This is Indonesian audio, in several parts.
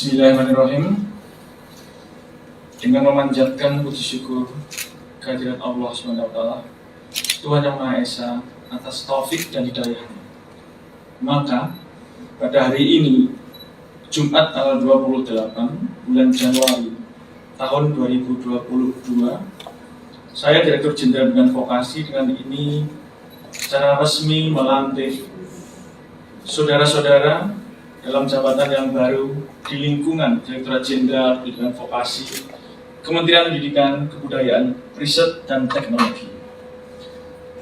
Bismillahirrahmanirrahim. Dengan memanjatkan puji syukur kehadirat Allah SWT, Tuhan Yang Maha Esa, atas taufik dan hidayahnya. Maka pada hari ini, Jumat tanggal 28 bulan Januari tahun 2022, saya Direktur Jenderal Bidang Vokasi dengan ini secara resmi melantik saudara-saudara dalam jabatan yang baru di lingkungan Direktorat Jenderal Bidang Vokasi, Kementerian Pendidikan, Kebudayaan, Riset, dan Teknologi.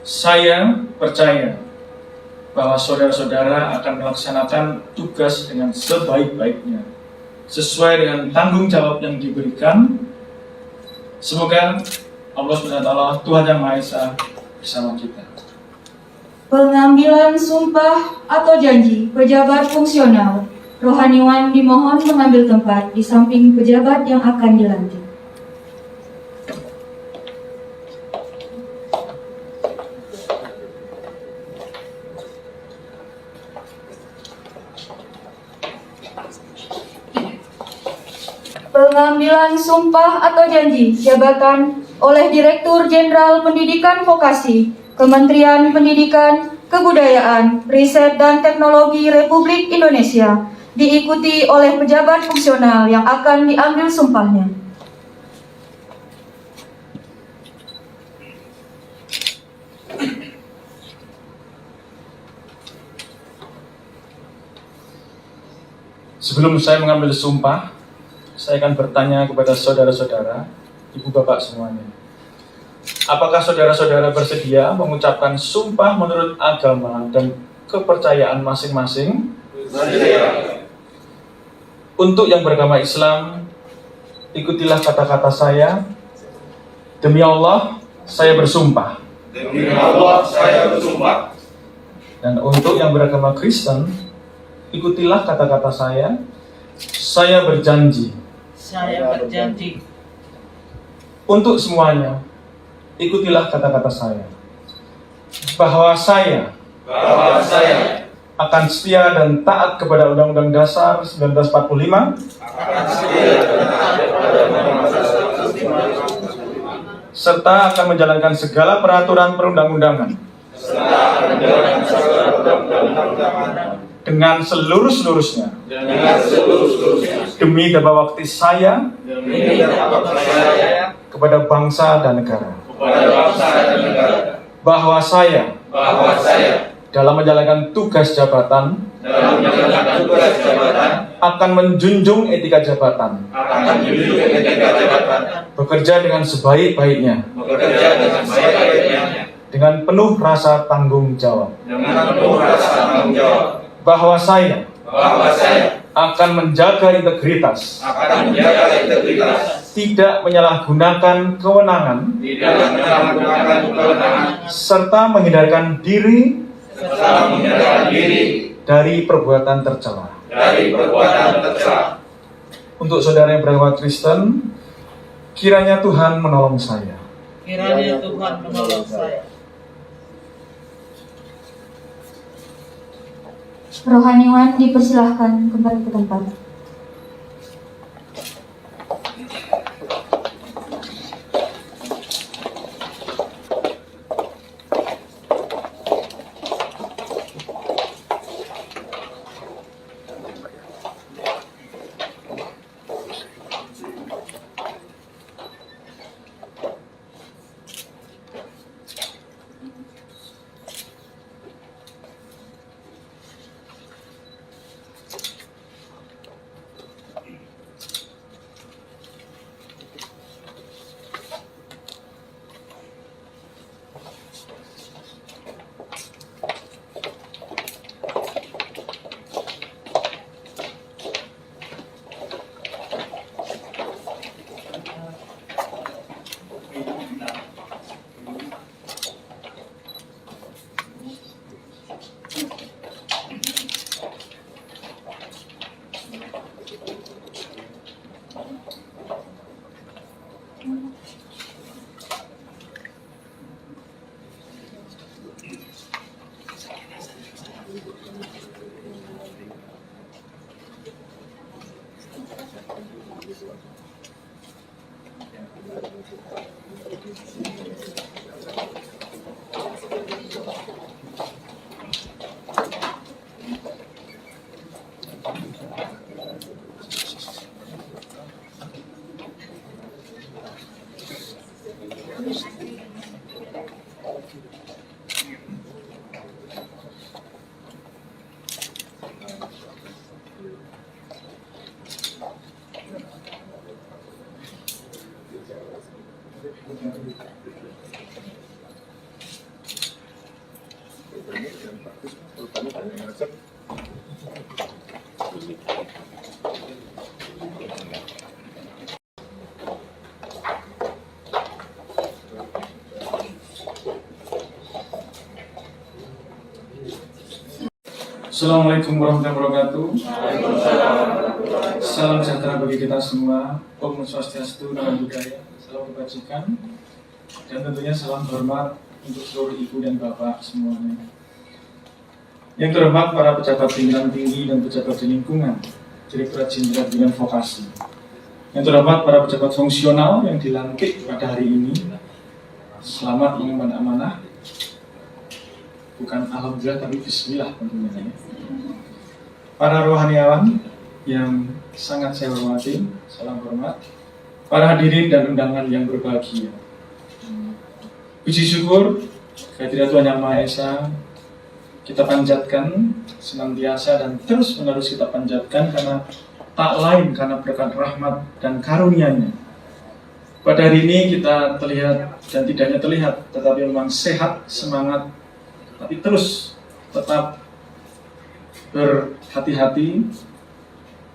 Saya percaya bahwa saudara-saudara akan melaksanakan tugas dengan sebaik-baiknya, sesuai dengan tanggung jawab yang diberikan. Semoga Allah SWT, Tuhan Yang Maha Esa, bersama kita. Pengambilan sumpah atau janji pejabat fungsional. Rohaniwan dimohon mengambil tempat di samping pejabat yang akan dilantik. Pengambilan sumpah atau janji jabatan oleh Direktur Jenderal Pendidikan Vokasi, Kementerian Pendidikan, Kebudayaan, Riset, dan Teknologi Republik Indonesia, diikuti oleh pejabat fungsional yang akan diambil sumpahnya. Sebelum saya mengambil sumpah, saya akan bertanya kepada saudara-saudara, ibu bapak semuanya. Apakah saudara-saudara bersedia mengucapkan sumpah menurut agama dan kepercayaan masing-masing? Bersedia. Untuk yang beragama Islam, ikutilah kata-kata saya. Demi Allah, saya bersumpah. Demi Allah, saya bersumpah. Dan untuk yang beragama Kristen, ikutilah kata-kata saya. Saya berjanji. Saya berjanji. Untuk semuanya, ikutilah kata-kata saya. Bahwa saya akan setia dan taat kepada Undang-Undang Dasar 1945. Serta akan menjalankan segala peraturan perundang-undangan. Dengan seluruh-seluruhnya. Demi berbakti saya kepada bangsa dan negara. Bahwa saya dalam menjalankan tugas jabatan akan menjunjung etika jabatan, bekerja dengan sebaik-baiknya, dengan penuh rasa tanggung jawab. Bahwa saya akan menjaga integritas, tidak menyalahgunakan kewenangan, serta menghindarkan diri dari perbuatan tercela. Untuk saudara yang beragama Kristen, kiranya Tuhan menolong saya. Kiranya Tuhan menolong saya. Rohaniwan dipersilahkan kembali ke tempat. Assalamualaikum warahmatullahi wabarakatuh. Salam sejahtera bagi kita semua. Om Swastiastu, Namo Buddhaya. Salam kebajikan dan tentunya salam hormat untuk seluruh ibu dan bapak semuanya. Yang terhormat para pejabat pimpinan tinggi dan pejabat di lingkungan, Direktorat Jenderal Bidang Vokasi. Yang terhormat para pejabat fungsional yang dilantik pada hari ini. Selamat mengemban amanah. Bukan alhamdulillah tapi bismillah tentunya. Para rohaniawan yang sangat saya hormati, salam hormat. Para hadirin dan undangan yang berbahagia. Puji syukur kehadirat Tuhan Yang Maha Esa kita panjatkan senantiasa dan terus menerus kita panjatkan karena tak lain karena berkat rahmat dan karunia-Nya. Pada hari ini kita terlihat dan tidak hanya terlihat tetapi memang sehat, semangat, tapi terus tetap berhati-hati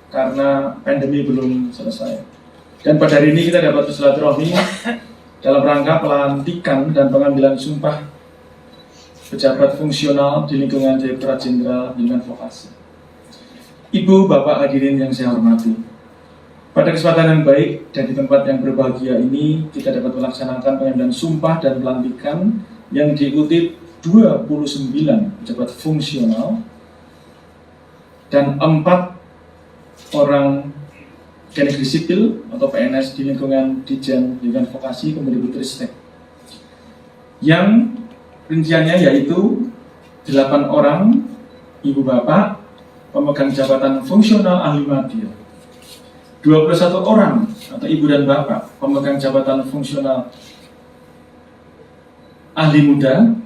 karena pandemi belum selesai. Dan pada hari ini kita dapat bersilaturahmi dalam rangka pelantikan dan pengambilan sumpah pejabat fungsional di lingkungan Direktorat Jenderal Bidang Vokasi. Ibu, bapak hadirin yang saya hormati, pada kesempatan yang baik dan di tempat yang berbahagia ini kita dapat melaksanakan pengambilan sumpah dan pelantikan yang diikuti 29 pejabat fungsional dan 4 orang negeri sipil atau PNS di lingkungan Dijen Pendidikan Vokasi Kemendikbudristek yang rinciannya yaitu 8 orang ibu bapak pemegang jabatan fungsional ahli madya, 21 orang atau ibu dan bapak pemegang jabatan fungsional ahli muda,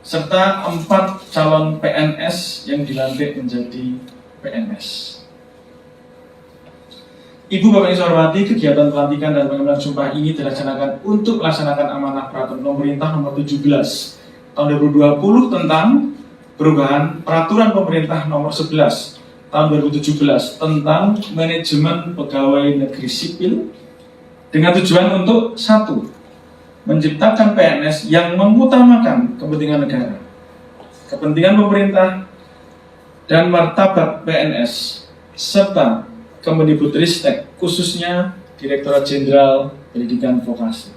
serta 4 calon PNS yang dilantik menjadi PNS. Ibu bapak yang saya hormati, kegiatan pelantikan dan pengambilan sumpah ini dilaksanakan untuk melaksanakan amanah peraturan pemerintah nomor 17 tahun 2020 tentang perubahan peraturan pemerintah nomor 11 tahun 2017 tentang manajemen pegawai negeri sipil dengan tujuan untuk 1. Menciptakan PNS yang mengutamakan kepentingan negara, kepentingan pemerintah, dan martabat PNS, serta Kemendikbudristek, khususnya Direktorat Jenderal Pendidikan Vokasi.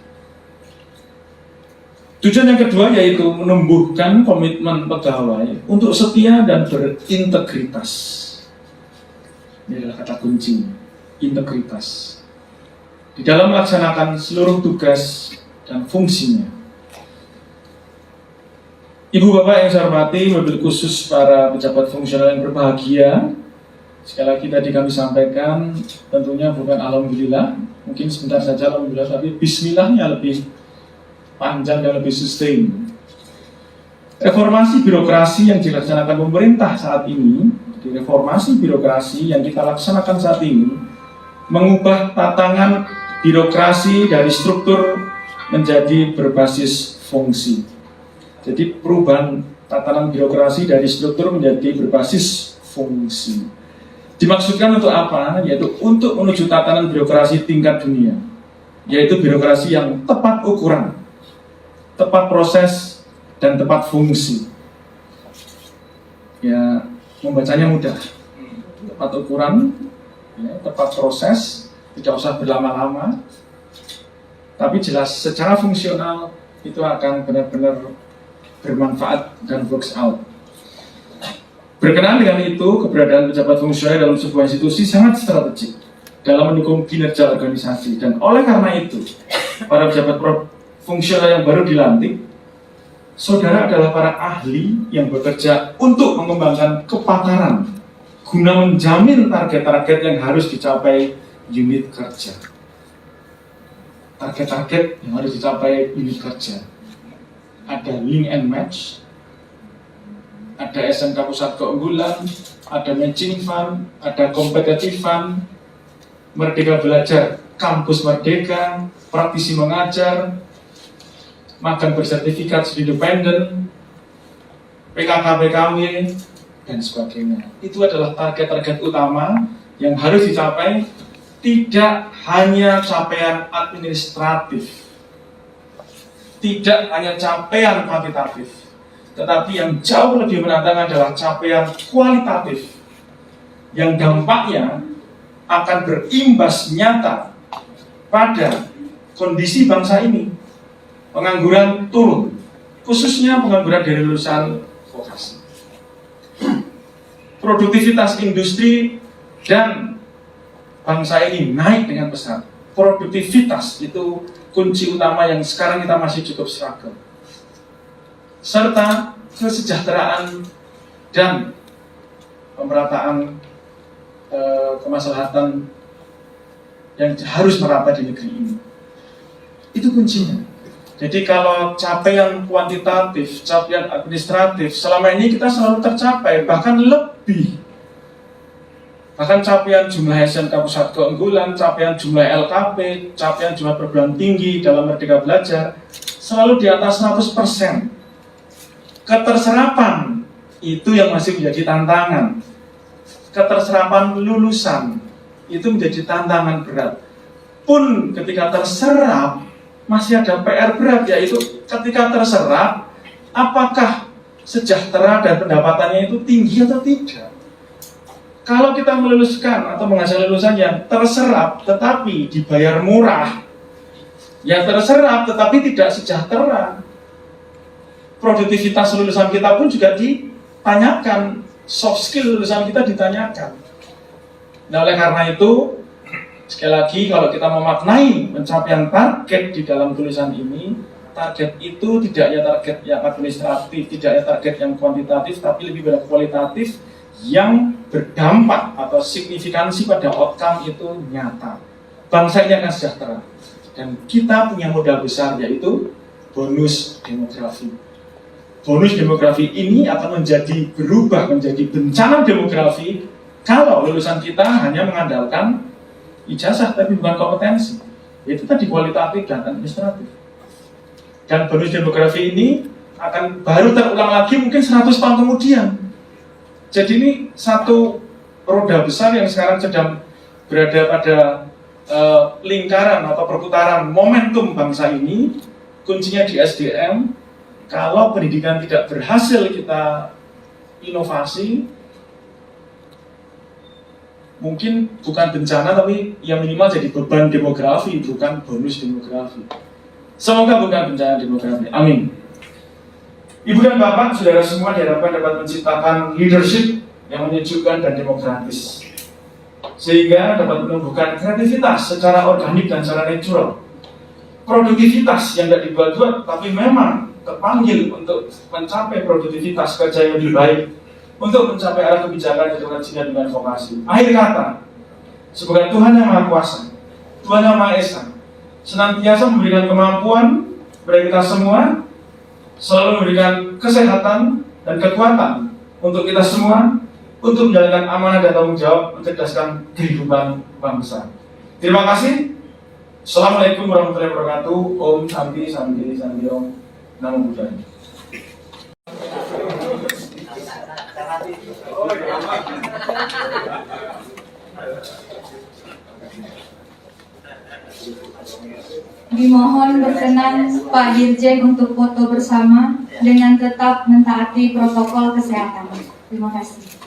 Tujuan yang kedua yaitu menumbuhkan komitmen pegawai untuk setia dan berintegritas. Ini adalah kata kunci, integritas, di dalam melaksanakan seluruh tugas dan fungsinya. Ibu bapak yang saya hormati, wabil khusus para pejabat fungsional yang berbahagia, sekali lagi tadi kami sampaikan tentunya bukan alhamdulillah, mungkin sebentar saja alhamdulillah, tapi bismillahnya lebih panjang dan lebih sustain. Reformasi birokrasi yang dilaksanakan pemerintah saat ini, reformasi birokrasi yang kita laksanakan saat ini mengubah tatanan birokrasi dari struktur menjadi berbasis fungsi. Jadi perubahan tatanan birokrasi dari struktur menjadi berbasis fungsi. Dimaksudkan untuk apa? Yaitu untuk menuju tatanan birokrasi tingkat dunia, yaitu birokrasi yang tepat ukuran, tepat proses, dan tepat fungsi. Ya, membacanya mudah. Tepat ukuran, ya, tepat proses, tidak usah berlama-lama, tapi jelas secara fungsional itu akan benar-benar bermanfaat dan works out. Berkenaan dengan itu, keberadaan pejabat fungsional dalam sebuah institusi sangat strategik dalam mendukung kinerja organisasi. Dan oleh karena itu, para pejabat fungsional yang baru dilantik, saudara adalah para ahli yang bekerja untuk mengembangkan kepakaran guna menjamin target-target yang harus dicapai unit kerja. Target-target yang harus dicapai unit kerja. Ada link and match, ada SMK Pusat Keunggulan, ada matching fund, ada competitive fund, Merdeka Belajar, Kampus Merdeka, praktisi mengajar, magang bersertifikat independen, PKK-PKW, dan sebagainya. Itu adalah target-target utama yang harus dicapai, tidak hanya capaian administratif, tidak hanya capaian kuantitatif, tetapi yang jauh lebih menantang adalah capaian kualitatif, yang dampaknya akan berimbas nyata pada kondisi bangsa ini. Pengangguran turun, khususnya pengangguran dari lulusan vokasi. Produktivitas industri dan bangsa ini naik dengan pesat. Produktivitas itu kunci utama yang sekarang kita masih cukup struggle. Serta kesejahteraan dan pemerataan kemaslahatan yang harus merata di negeri ini. Itu kuncinya. Jadi kalau capaian kuantitatif, capaian administratif, selama ini kita selalu tercapai, bahkan lebih. Bahkan capaian jumlah SMK Pusat Keunggulan, capaian jumlah LKP, capaian jumlah perguruan tinggi dalam Merdeka Belajar, selalu di atas 100%. Keterserapan, itu yang masih menjadi tantangan. Keterserapan lulusan, itu menjadi tantangan berat. Pun ketika terserap, masih ada PR berat, yaitu ketika terserap, apakah sejahtera dan pendapatannya itu tinggi atau tidak. Kalau kita meluluskan atau menghasilkan lulusan yang terserap tetapi dibayar murah, yang terserap tetapi tidak sejahtera, produktivitas lulusan kita pun juga ditanyakan, soft skill lulusan kita ditanyakan. Nah, oleh karena itu, sekali lagi, kalau kita memaknai pencapaian target di dalam tulisan ini, target itu tidak hanya target yang administratif, tidak hanya target yang kuantitatif, tapi lebih pada kualitatif yang berdampak atau signifikansi pada outcome itu nyata. Bangsa ini akan sejahtera. Dan kita punya modal besar, yaitu bonus demografi. Bonus demografi ini akan berubah menjadi bencana demografi kalau lulusan kita hanya mengandalkan ijazah tapi bukan kompetensi, yaitu tadi kualitatif dan administratif. Dan bonus demografi ini akan baru terulang lagi mungkin 100 tahun kemudian. Jadi ini satu roda besar yang sekarang sedang berada pada lingkaran atau perputaran momentum bangsa ini. Kuncinya di SDM. Kalau pendidikan tidak berhasil kita inovasi, mungkin bukan bencana, tapi yang minimal jadi beban demografi, bukan bonus demografi. Semoga bukan bencana demografi. Amin. Ibu dan Bapak, saudara semua diharapkan dapat menciptakan leadership yang menyejukkan dan demokratis, sehingga dapat menumbuhkan kreativitas secara organik dan secara natural. Produktivitas yang tidak dibuat-buat, tapi memang terpanggil untuk mencapai produktivitas kerja yang lebih baik, untuk mencapai arah kebijakan keterwajiban dengan vokasi. Akhir kata, semoga Tuhan yang Maha Kuasa, Tuhan yang Maha Esa, senantiasa memberikan kemampuan kepada kita semua, selalu memberikan kesehatan dan kekuatan untuk kita semua, untuk menjalankan amanah dan tanggung jawab mencerdaskan kehidupan bangsa. Terima kasih. Assalamualaikum warahmatullahi wabarakatuh. Om Santi Santi Santi Om. Namo Buddhaya. Dimohon berkenan Pak Dirjen untuk foto bersama dengan tetap mentaati protokol kesehatan. Terima kasih.